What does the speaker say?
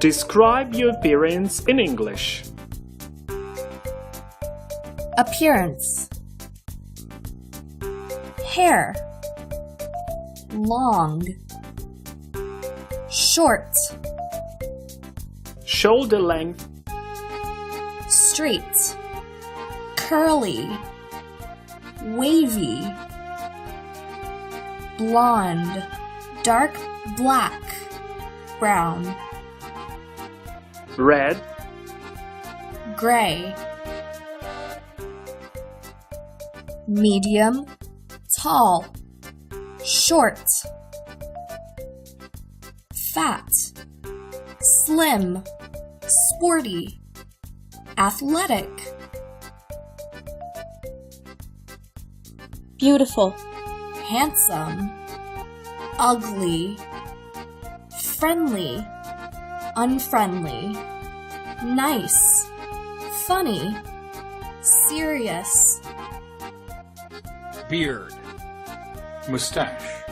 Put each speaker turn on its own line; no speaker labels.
Describe your appearance in English.
Appearance. Hair. Long. Short.
Shoulder length.
Straight. Curly. Wavy. Blonde. Dark black. Brown.
Red.
Gray. Medium. Tall. Short. Fat. Slim. Sporty. Athletic.
Beautiful.
Handsome. Ugly. Friendly. Unfriendly. Nice. Funny. Serious.
Beard, mustache.